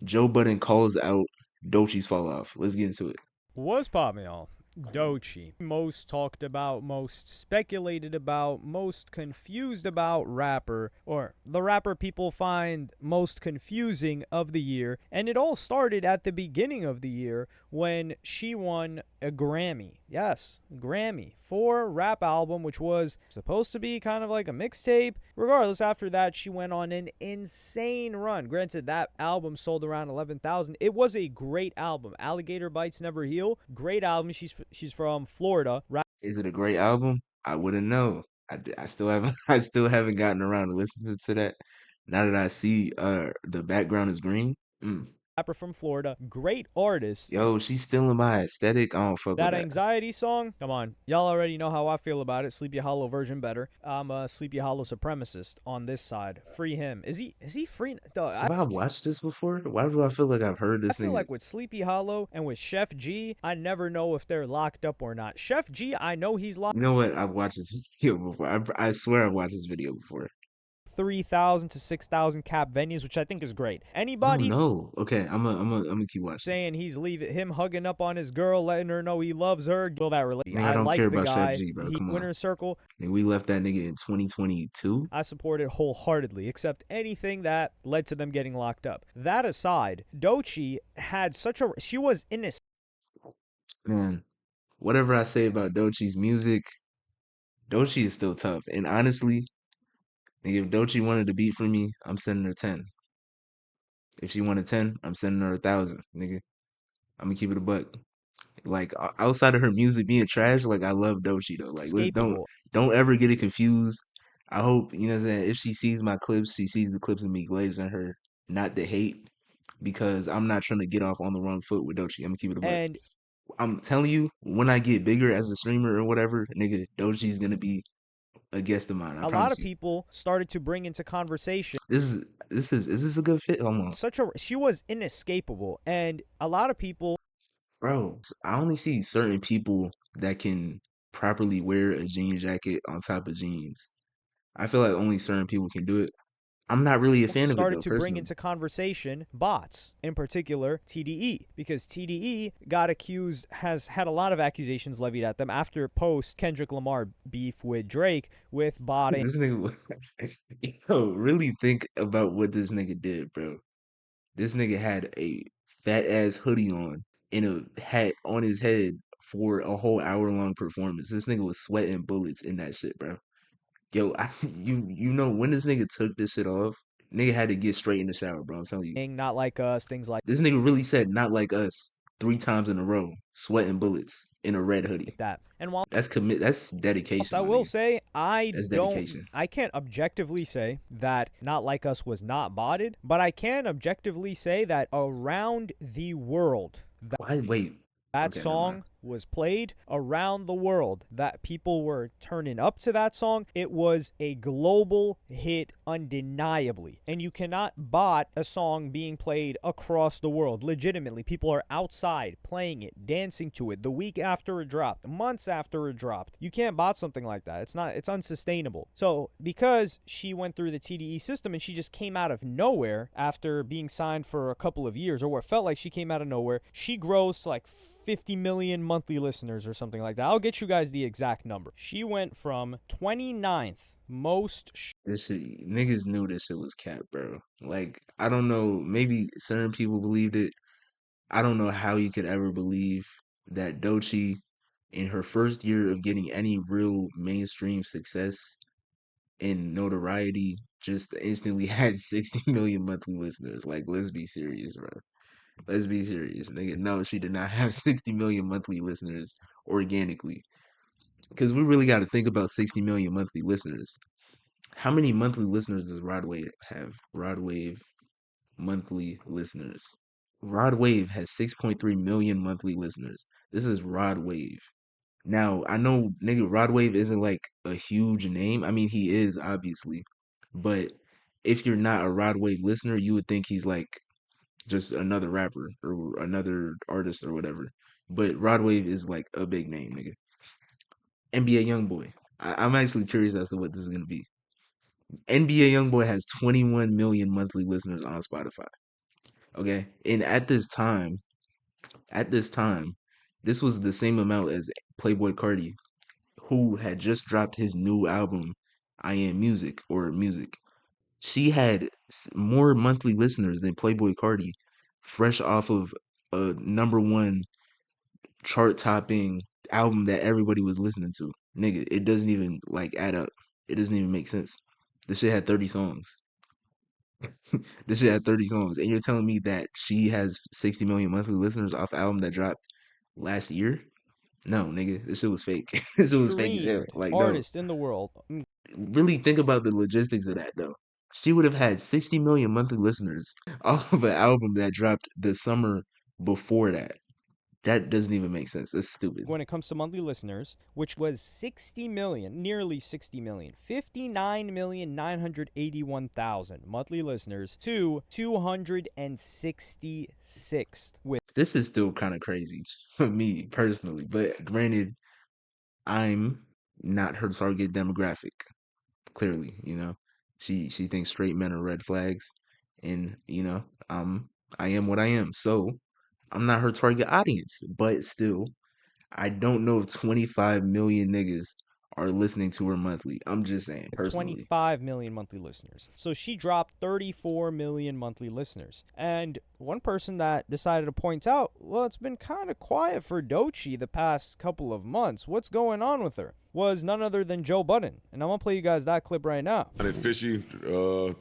Joe Budden calls out Doechii's fall off. Let's get into it. Was popping, y'all. Doechii. Most talked about, most speculated about, most confused about rapper, or the rapper people find most confusing of the year. And it all started at the beginning of the year when she won a Grammy. Yes, Grammy for rap album, which was supposed to be kind of like a mixtape. Regardless, after that, she went on an insane run. Granted, that album sold around 11,000. It was a great album. Alligator Bites Never Heal. Great album. She's from Florida. Is it a great album? I wouldn't know. I still haven't I still haven't gotten around to listening to that. Now that I see the background is green. Mm. Rapper from Florida. Great artist. Yo, she's still in my aesthetic. I don't fuck with That that. anxiety song, come on. Y'all already know how I feel about it. Sleepy Hollow version better. I'm a Sleepy Hollow supremacist on this side. Free him. Is he free? Have I watched this before? Why do I feel like I've heard I this feel nigga? like with Sleepy Hollow and with Chef G, I never know if they're locked up or not. Chef G, I know he's locked. You know what? I've watched this video before. I swear I've watched this video before. 3,000 to 6,000 cap venues, which I think is great. I don't Anybody know. Okay, I'm gonna keep watching. saying he's leaving him hugging up on his girl, letting her know he loves her, feel that relate. Man, I I don't care like the about Chef guy. G, bro. He Come on. winner circle. And we left that nigga in 2022. I support it wholeheartedly, except anything that led to them getting locked up. That aside, Doechii had such a she was innocent. Man, whatever I say about Doechii's music, Doechii is still tough. And honestly, nigga, if Doechii wanted to beat for me, I'm sending her 10. If she wanted 10, I'm sending her 1,000, nigga. I'm gonna keep it a buck. Like outside of her music being trash, like I love Doechii though. Like let's Escapable. don't ever get it confused. I hope, you know what I'm saying, if she sees my clips, she sees the clips of me glazing her, not the hate, because I'm not trying to get off on the wrong foot with Doechii. I'm gonna keep it a buck. And I'm telling you, when I get bigger as a streamer or whatever, nigga, Doechii's gonna be a guest of mine. I a lot promise of you. people started to bring into conversation Is this a good fit? Hold on. such a she was inescapable, and a lot of people Bro, I only see certain people that can properly wear a jean jacket on top of jeans. I feel like only certain people can do it. I'm not really a fan of it started though, to bring personally. into conversation bots, in particular TDE, because TDE got accused, has had a lot of accusations levied at them after post Kendrick Lamar beef with Drake with botting. This nigga, yo, really think about what this nigga did, bro. This nigga had a fat ass hoodie on and a hat on his head for a whole hour long performance. This nigga was sweating bullets in that shit, bro. Yo, you know when this nigga took this shit off, nigga had to get straight in the shower, bro. I'm telling you. Not like us, things like This nigga really said not like us 3 times in a row, sweating bullets in a red hoodie. that. And while That's dedication, I my will nigga. say, That's dedication. I can't objectively say that Not Like Us was not botted, but I can objectively say that around the world, Why wait? that Okay, never mind. song was played around the world, that people were turning up to that song. It was a global hit undeniably, and you cannot bot a song being played across the world. Legitimately, people are outside playing it, dancing to it the week after it dropped, months after it dropped. You can't bot something like that. It's unsustainable. So because she went through the TDE system and she just came out of nowhere after being signed for a couple of years, or what felt like she came out of nowhere, she grows to like 50 million monthly listeners or something like that. I'll get you guys the exact number. She went from 29th most. This shit, niggas knew this shit was cap, bro. Like, I don't know, maybe certain people believed it. I don't know how you could ever believe that Doechii, in her first year of getting any real mainstream success and notoriety, just instantly had 60 million monthly listeners. Like, let's be serious, bro. Let's be serious, nigga. No, she did not have 60 million monthly listeners organically. Because we really got to think about 60 million monthly listeners. How many monthly listeners does Rod Wave have? Rod Wave monthly listeners. Rod Wave has 6.3 million monthly listeners. This is Rod Wave. Now, I know nigga Rod Wave isn't like a huge name. I mean, he is obviously. But if you're not a Rod Wave listener, you would think he's like just another rapper or another artist or whatever. But Rod Wave is like a big name, nigga. NBA YoungBoy. I'm actually curious as to what this is gonna be. NBA YoungBoy has 21 million monthly listeners on Spotify. Okay, and at this time, this was the same amount as Playboy Cardi, who had just dropped his new album, I Am Music or Music. She had more monthly listeners than Playboy Cardi, fresh off of a number one chart topping album that everybody was listening to. Nigga, it doesn't even like add up. It doesn't even make sense. This shit had 30 songs. This shit had 30 songs. And you're telling me that she has 60 million monthly listeners off an album that dropped last year? No, nigga, this shit was fake. This shit was fake as hell. Streamed Like, no. artist in the world. Really think about the logistics of that though. She would have had 60 million monthly listeners off of an album that dropped the summer before that. That doesn't even make sense. That's stupid. When it comes to monthly listeners, which was 60 million, nearly 60 million, 59,981,000 monthly listeners to 266th with This is still kind of crazy for me personally, but granted, I'm not her target demographic. Clearly, she thinks straight men are red flags, and I am what I am. So I'm not her target audience, but still, I don't know if 25 million niggas are listening to her monthly. I'm just saying, personally. 25 million monthly listeners. So she dropped 34 million monthly listeners. And one person that decided to point out, well, it's been kind of quiet for Doechii the past couple of months. What's going on with her? Was none other than Joe Budden. And I'm going to play you guys that clip right now. Fishy, there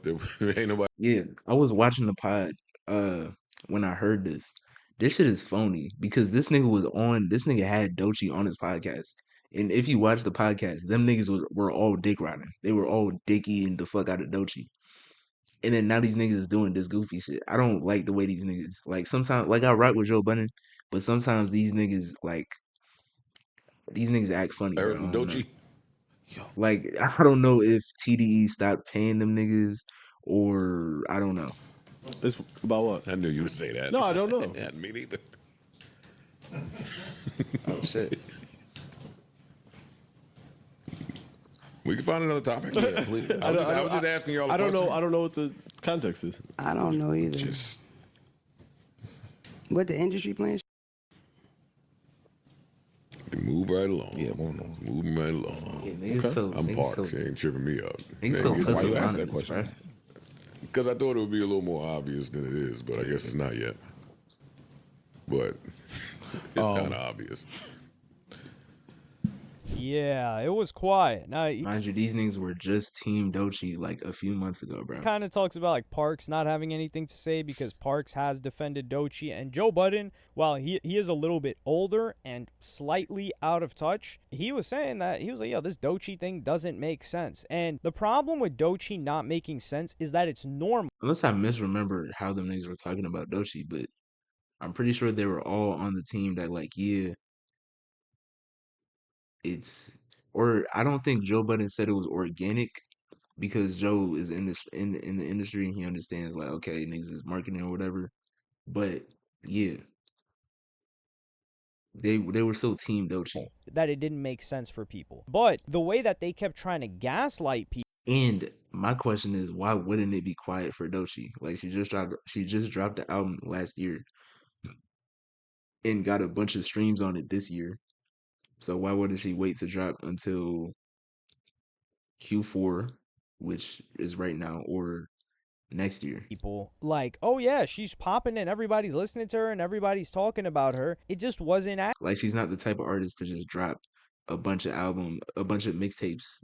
ain't nobody. Yeah, I was watching the pod when I heard this. This shit is phony because this nigga had Doechii on his podcast. And if you watch the podcast, them niggas were all dick riding. They were all dicking the fuck out of Doechii. And then now these niggas is doing this goofy shit. I don't like the way these niggas like sometimes like I rock with Joe Budden, but sometimes these niggas act funny, I bro. heard I from don't know. Doechii. Like I don't know if TDE stopped paying them niggas or I don't know. It's about what? I knew you would say that. No, I don't know. Yeah, me neither. Oh shit. We can find another topic. Yeah, please. I was just asking y'all. I don't know. I don't know what the context is. I don't know either. Just What the industry plans? move right along. Yeah, moving right along. Yeah, niggas so I'm niggas parked. so She ain't tripping me out. niggas so Why you ask that anonymous, question? Because I thought it would be a little more obvious than it is, but I guess it's not yet. But it's kind of obvious. Yeah, it was quiet. Now, he Mind you, these niggas were just Team Doechii like a few months ago, bro. kind of talks about like Parks not having anything to say because Parks has defended Doechii. And Joe Budden, while he is a little bit older and slightly out of touch, he was saying that he was like, yo, this Doechii thing doesn't make sense. And the problem with Doechii not making sense is that it's normal. Unless I misremembered how them niggas were talking about Doechii, but I'm pretty sure they were all on the team that like, yeah, it's or I don't think Joe Budden said it was organic because Joe is in this in the industry and he understands like okay niggas is marketing or whatever. But yeah, they were still Team Doechii. That it didn't make sense for people. But the way that they kept trying to gaslight people. And my question is, why wouldn't it be quiet for Doechii? Like she just dropped the album last year and got a bunch of streams on it this year. So why wouldn't she wait to drop until Q4, which is right now, or next year? People like, oh yeah, she's popping and everybody's listening to her and everybody's talking about her. It just wasn't Like she's not the type of artist to just drop a bunch of mixtapes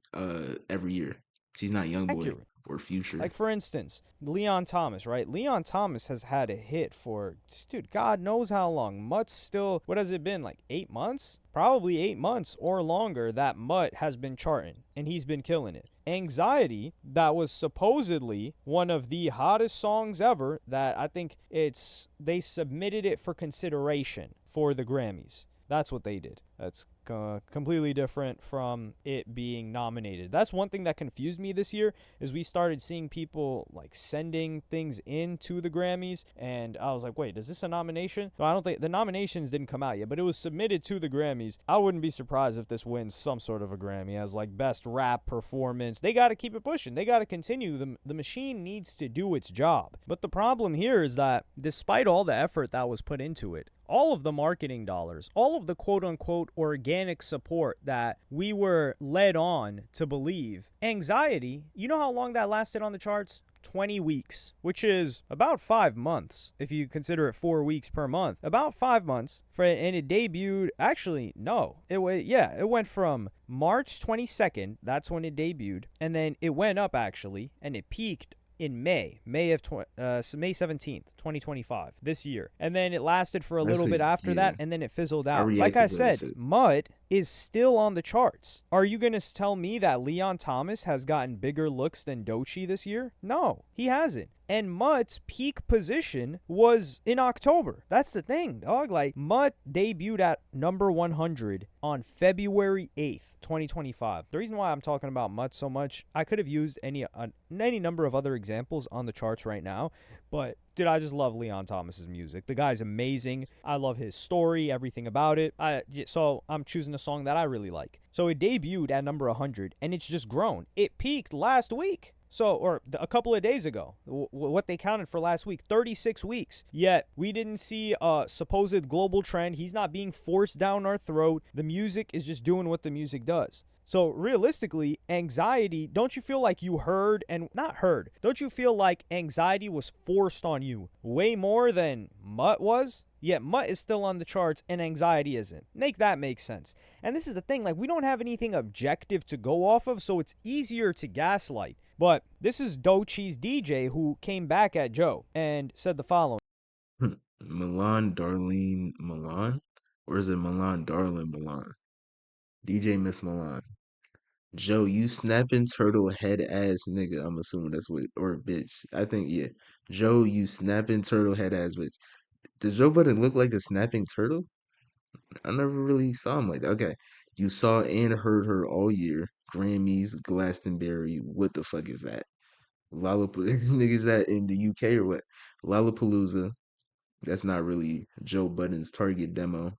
every year. She's not Young Boy accurate. or Future. Like, for instance, Leon Thomas, right? Leon Thomas has had a hit for, dude, God knows how long. Mutt's still, what has it been, like 8 months? Probably 8 months or longer that Mutt has been charting, and he's been killing it. Anxiety, that was supposedly one of the hottest songs ever, that I think they submitted it for consideration for the Grammys. That's what they did. That's completely different from it being nominated. That's one thing that confused me this year is we started seeing people like sending things in to the Grammys, and I was like, wait, is this a nomination? So I don't think the nominations didn't come out yet, but it was submitted to the Grammys. I wouldn't be surprised if this wins some sort of a Grammy as like best rap performance. They got to keep it pushing. They got to continue. The machine needs to do its job. But the problem here is that despite all the effort that was put into it, all of the marketing dollars, all of the quote-unquote organic support that we were led on to believe, Anxiety, you know how long that lasted on the charts? 20 weeks, which is about 5 months if you consider it 4 weeks per month. About 5 months and it debuted. Actually, no, it went from March 22nd, that's when it debuted, and then it went up actually, and it peaked in May 17th, 2025, this year. And then it lasted for a little bit after that, and then it fizzled out. Like I said, Mutt is still on the charts. Are you going to tell me that Leon Thomas has gotten bigger looks than Doechii this year? No, he hasn't. And Mutt's peak position was in October. That's the thing, dog. Like, Mutt debuted at number 100 on February 8th, 2025. The reason why I'm talking about Mutt so much, I could have used any number of other examples on the charts right now, but dude, I just love Leon Thomas's music. The guy's amazing. I love his story, everything about it. So I'm choosing a song that I really like. So it debuted at number 100, and it's just grown. It peaked last week. Or a couple of days ago, what they counted for last week, 36 weeks. Yet, we didn't see a supposed global trend. He's not being forced down our throat. The music is just doing what the music does. So, realistically, Anxiety, don't you feel like you don't you feel like Anxiety was forced on you way more than Mutt was? Yet Mutt is still on the charts and Anxiety isn't. Make that make sense. And this is the thing, like, we don't have anything objective to go off of, so it's easier to gaslight. But this is Doechii's DJ who came back at Joe and said the following. Milan Darlene Milan? Or is it Milan Darlin Milan? DJ Miss Milan. Joe, you snapping turtle head ass nigga. I'm assuming that's what, or bitch. I think, yeah. Joe, you snapping turtle head ass bitch. Does Joe Budden look like a snapping turtle? I never really saw him like that. Okay. You saw and heard her all year. Grammys, Glastonbury. What the fuck is that? Lollapalooza. Niggas that in the UK or what? Lollapalooza. That's not really Joe Budden's target demo.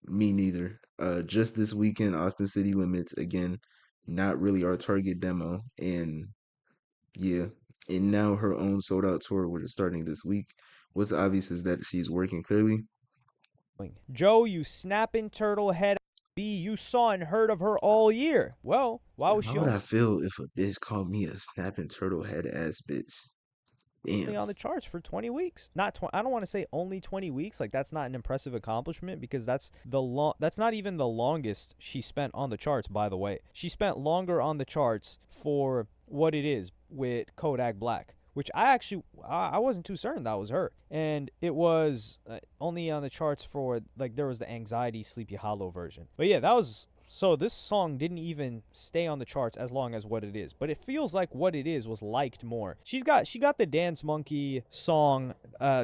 Me neither. Just this weekend, Austin City Limits. Again, not really our target demo. And yeah. And now her own sold out tour, which is starting this week. What's obvious is that she's working clearly. Joe, you snapping turtle head. B, you saw and heard of her all year. Well, why was she How would I feel if a bitch called me a snapping turtle head ass bitch? Damn. on the charts for 20 weeks? I don't want to say only 20 weeks. Like, that's not an impressive accomplishment because that's not even the longest she spent on the charts, by the way. She spent longer on the charts for What It Is with Kodak Black, which I wasn't too certain that was her. And it was only on the charts for, like, there was the Anxiety Sleepy Hollow version. But yeah, so this song didn't even stay on the charts as long as What It Is. But it feels like What It Is was liked more. She got the Dance Monkey song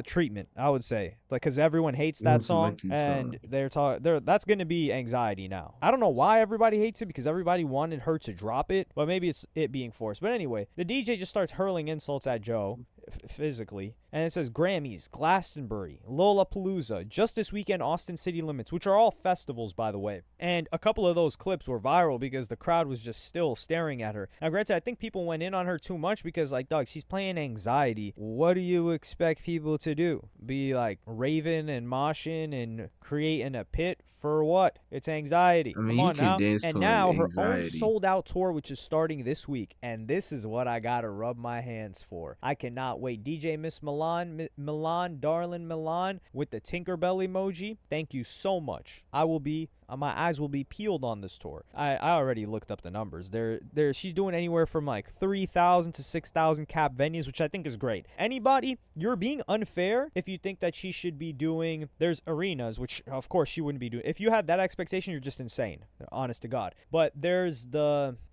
treatment, I would say. Like, because everyone hates that song. And that's going to be Anxiety now. I don't know why everybody hates it, because everybody wanted her to drop it. But maybe it's it being forced. But anyway, the DJ just starts hurling insults at Joe physically, and it says Grammys, Glastonbury, Lollapalooza, just this weekend, Austin City Limits, which are all festivals, by the way. And a couple of those clips were viral because the crowd was just still staring at her. Now, granted, I think people went in on her too much because, like, dog, she's playing Anxiety. What do you expect people to do? Be like raving and moshing and creating a pit for what? It's Anxiety. I mean, Come on now. And now her own sold out tour, which is starting this week, and this is what I gotta rub my hands for. I cannot wait. DJ Miss Milan, Darlin Milan with the Tinkerbell emoji. Thank you so much. I will be my eyes will be peeled on this tour. I already looked up the numbers. She's doing anywhere from like 3,000 to 6,000 cap venues, which I think is great. Anybody, you're being unfair if you think that she should be doing, there's arenas, which of course she wouldn't be doing. If you had that expectation, you're just insane, honest to God. But there's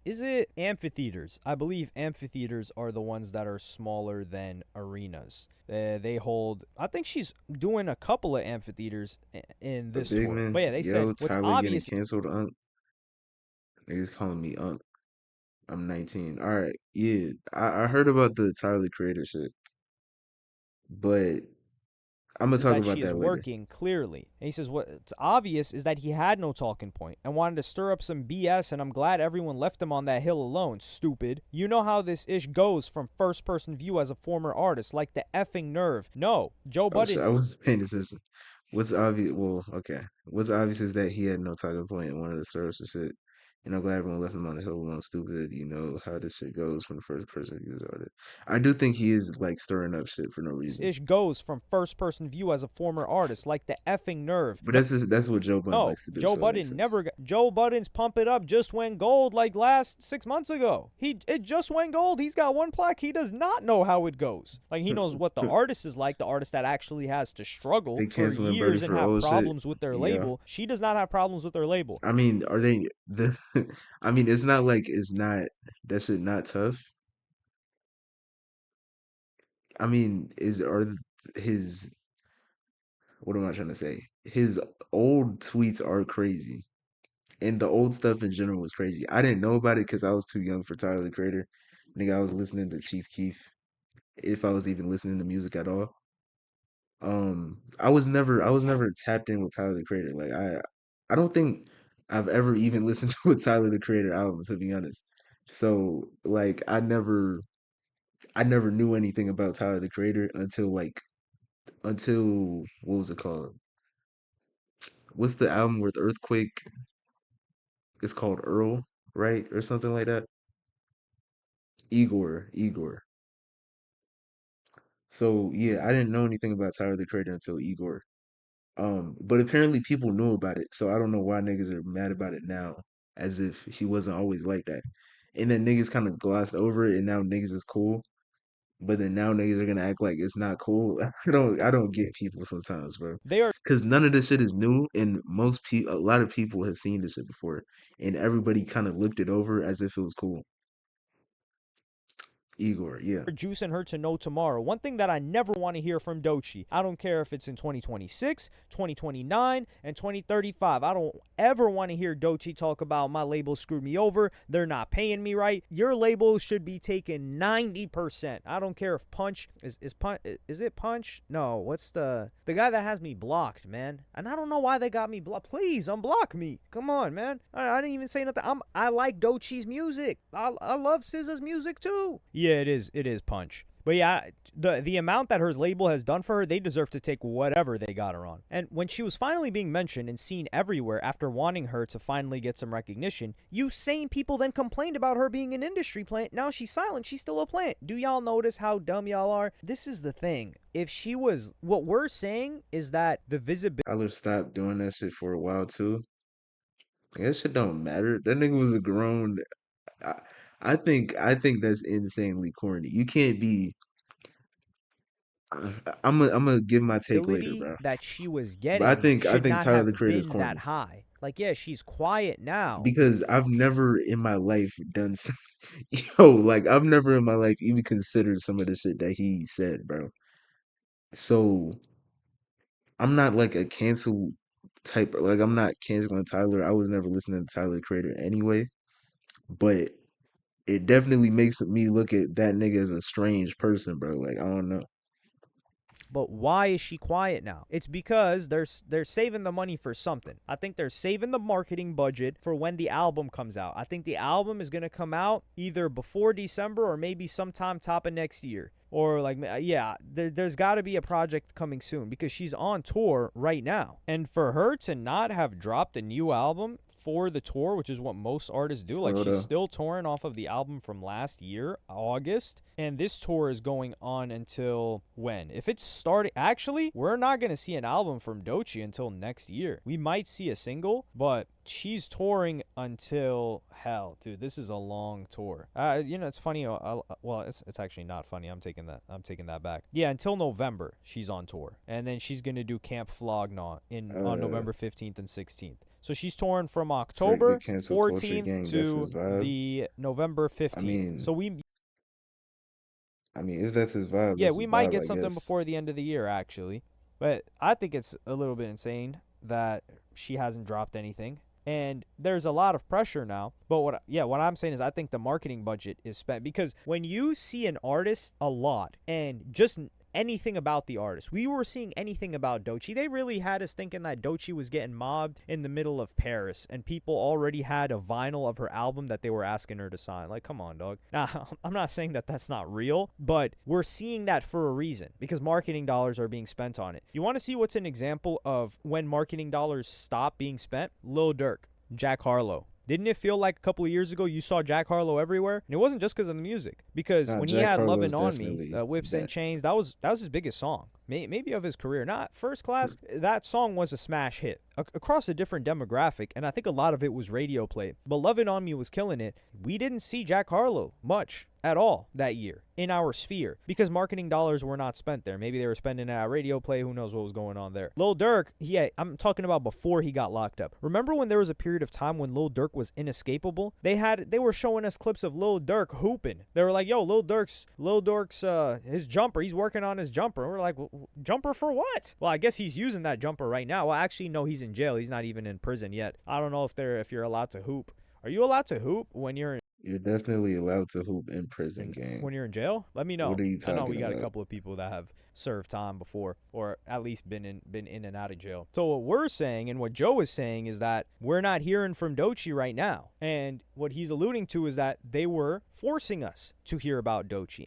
is it amphitheaters? I believe amphitheaters are the ones that are smaller than arenas. They hold, I think she's doing a couple of amphitheaters in But this big tour. But man, yeah, they said yo, what's Tyler getting obvious. canceled. Niggas calling me Unc. I'm 19. All right, yeah, I heard about the Tyler Creator shit, but I'm gonna Is talk that she about is that later. working clearly. And he says what's obvious is that he had no talking point and wanted to stir up some BS, and I'm glad everyone left him on that hill alone, stupid. You know how this ish goes from first person view as a former artist, like the effing nerve. No, Joe Oh shit, Budden. I was paying attention. What's obvious? Well, okay. What's obvious is that he had no talking point and wanted to stir up some shit. And I'm glad everyone left him on the hill alone. Stupid, you know how this shit goes from the first person views artist. I do think he is like stirring up shit for no reason. Ish goes from first person view as a former artist, like the effing nerve. But No, that's what Joe Budden no, likes to do, Joe so it makes Budden sense. never got. Joe Budden's Pump It Up just went gold like last 6 months ago. It just went gold. He's got one plaque. He does not know how it goes. Like, he knows what the artist is like, the artist that actually has to struggle They for canceling Brody years and for have old shit. problems with their Yeah. label. She does not have problems with her label. I mean, are they the I mean, it's not like it's not that shit not tough. I mean, is are his what am I trying to say? His old tweets are crazy. And the old stuff in general was crazy. I didn't know about it because I was too young for Tyler the Creator. Nigga, I was listening to Chief Keef, if I was even listening to music at all. I was never tapped in with Tyler the Creator. Like I don't think I've ever even listened to a Tyler the Creator album, to be honest. So like I never knew anything about Tyler the Creator until what was it called? What's the album with Earthquake? It's called Earl, right? Or something like that. Igor. So yeah, I didn't know anything about Tyler the Creator until Igor. But apparently people knew about it, so I don't know why niggas are mad about it now, as if he wasn't always like that. And then niggas kind of glossed over it, and now niggas is cool. But then now niggas are gonna act like it's not cool. I don't get people sometimes, bro. They are Cause none of this shit is new, and a lot of people have seen this shit before, and everybody kind of looked it over as if it was cool. Igor, yeah. juicing her to know tomorrow. One thing that I never want to hear from Doechii, I don't care if it's in 2026, 2029, and 2035. I don't ever want to hear Doechii talk about my label screwed me over. They're not paying me right. Your label should be taking 90%. I don't care if Punch is it Punch? No, what's the guy that has me blocked, man? And I don't know why they got me blocked. Please unblock me. Come on, man. I didn't even say nothing. I like Doechii's music. I love SZA's music too. Yeah, it is. It is Punch. But yeah, the amount that her label has done for her, they deserve to take whatever they got her on. And when she was finally being mentioned and seen everywhere after wanting her to finally get some recognition, you sane people then complained about her being an industry plant. Now she's silent. She's still a plant. Do y'all notice how dumb y'all are? This is the thing. If she was, what we're saying is that the visibility Tyler stopped doing that shit for a while too. Like, that shit don't matter. That nigga was a grown. I, I think that's insanely corny. You can't be. I'm gonna give my take later, bro. that she was But I getting think I should think not Tyler the have Creator is been that corny high. Like, yeah, she's quiet now. because I've never in my life done. Yo, like I've never in my life even considered some of the shit that he said, bro. So I'm not like a cancel type. Like I'm not canceling Tyler. I was never listening to Tyler the Creator anyway. But it definitely makes me look at that nigga as a strange person, bro. Like I don't know. But why is she quiet now? It's because they're saving the money for something. I think they're saving the marketing budget for when the album comes out. I think the album is going to come out either before December or maybe sometime top of next year. Or like, yeah, there's got to be a project coming soon because she's on tour right now. And for her to not have dropped a new album for the tour, which is what most artists do. Like, she's Frodo. still touring off of the album from last year, August, and this tour is going on until when? If it's starting, actually, we're not going to see an album from Doechii until next year. We might see a single, but she's touring until hell, dude. This is a long tour. It's funny. Well, it's actually not funny. I'm taking that back. Yeah, until November she's on tour, and then she's gonna do Camp Flognaw on November 15th and 16th. So she's touring from Frick the October cancel culture 14th gang. That's to his vibe. the November 15th. I mean, So we if that's his vibe, yeah, that's we his might vibe, get I something guess. before the end of the year, actually. But I think it's a little bit insane that she hasn't dropped anything. And there's a lot of pressure now. But what I'm saying is I think the marketing budget is spent, because when you see an artist a lot and just anything about the artist, we were seeing anything about Doechii, they really had us thinking that Doechii was getting mobbed in the middle of Paris and people already had a vinyl of her album that they were asking her to sign. Like, come on, dog. Now, I'm not saying that that's not real, but we're seeing that for a reason, because marketing dollars are being spent on it. You want to see what's an example of when marketing dollars stop being spent? Lil Durk, Jack Harlow. Didn't it feel like a couple of years ago you saw Jack Harlow everywhere? And it wasn't just because of the music. Because Nah, when he Jack had Harlow's Lovin' On Me, definitely Whips and that. Chains, that was his biggest song. Maybe of his career. Not First Class. That song was a smash hit across a different demographic, and I think a lot of it was radio play. But Lovin' On Me was killing it. We didn't see Jack Harlow much at all that year in our sphere because marketing dollars were not spent there. Maybe they were spending it at radio play. Who knows what was going on there. Lil Durk, I'm talking about before he got locked up. Remember when there was a period of time when Lil Durk was inescapable? They were showing us clips of Lil Durk hooping. They were like, yo, Lil Durk's his jumper. He's working on his jumper. And we're like, jumper for what? Well, I guess he's using that jumper right now. Well, actually, no, he's in jail. He's not even in prison yet. I don't know if you're allowed to hoop. Are you allowed to hoop when you're You're definitely allowed to hoop in prison, gang. when you're in jail? Let me What know. are you I know we talking got a about? couple of people that have served time before, or at least been in and out of jail. So what we're saying and what Joe is saying is that we're not hearing from Doechii right now, and what he's alluding to is that they were forcing us to hear about Doechii,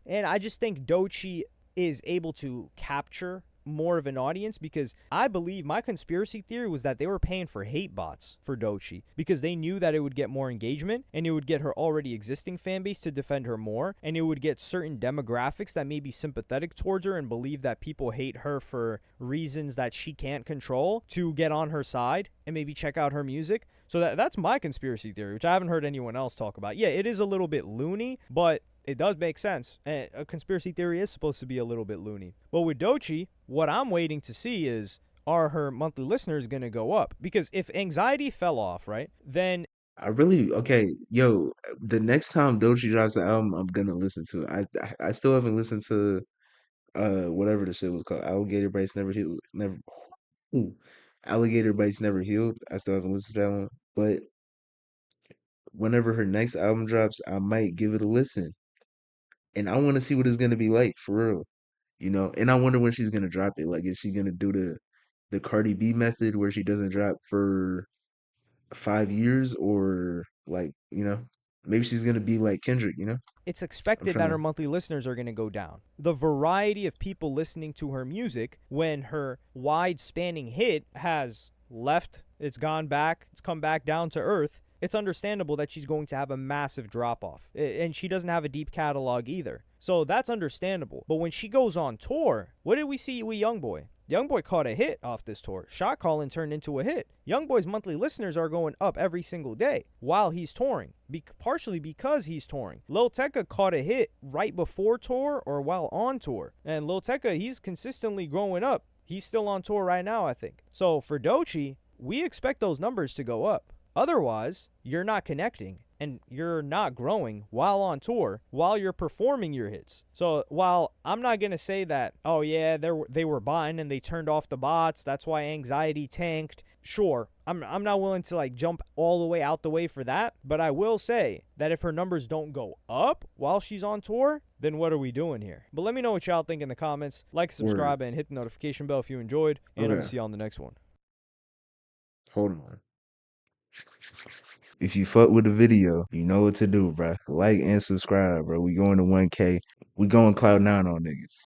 and I just think Doechii is able to capture more of an audience, because I believe my conspiracy theory was that they were paying for hate bots for Doechii because they knew that it would get more engagement and it would get her already existing fan base to defend her more, and it would get certain demographics that may be sympathetic towards her and believe that people hate her for reasons that she can't control to get on her side and maybe check out her music. So that's my conspiracy theory, which I haven't heard anyone else talk about. Yeah, it is a little bit loony, but it does make sense. And a conspiracy theory is supposed to be a little bit loony. But with Doechii, what I'm waiting to see is, are her monthly listeners going to go up? Because if Anxiety fell off, right, then Okay, yo, the next time Doechii drops the album, I'm gonna listen to it. I still haven't listened to whatever the shit was called. Alligator Bites Never Healed. Ooh, Alligator Bites Never Healed. I still haven't listened to that one. But whenever her next album drops, I might give it a listen. And I want to see what it's gonna be like for real. And I wonder when she's gonna drop it. Like, is she gonna do the Cardi B method where she doesn't drop for 5 years, or like, maybe she's gonna be like Kendrick. it's I'm expected trying that her to. monthly listeners are going to go down. The variety of people listening to her music when her wide spanning hit has left, it's gone back, it's come back down to earth, it's understandable that she's going to have a massive drop off. And she doesn't have a deep catalog either. So that's understandable. But when she goes on tour, what did we see with Youngboy? Youngboy caught a hit off this tour. Shot Callin' turned into a hit. Youngboy's monthly listeners are going up every single day while he's touring, partially because he's touring. Lil Tecca caught a hit right before tour or while on tour. And Lil Tecca, he's consistently growing up. He's still on tour right now, I think. So for Doechii, we expect those numbers to go up. Otherwise, you're not connecting and you're not growing while on tour, while you're performing your hits. So while I'm not going to say that, oh yeah, they were buying and they turned off the bots, that's why Anxiety tanked. Sure, I'm not willing to like jump all the way out the way for that, but I will say that if her numbers don't go up while she's on tour, then what are we doing here? But let me know what y'all think in the comments. Like, subscribe, Word. and hit the notification bell if you enjoyed, and I'm going to Okay, see you on the next one. hold on. If you fuck with the video, you know what to do, bruh. Like and subscribe, bro. We going to 1K. We going Cloud9 on niggas.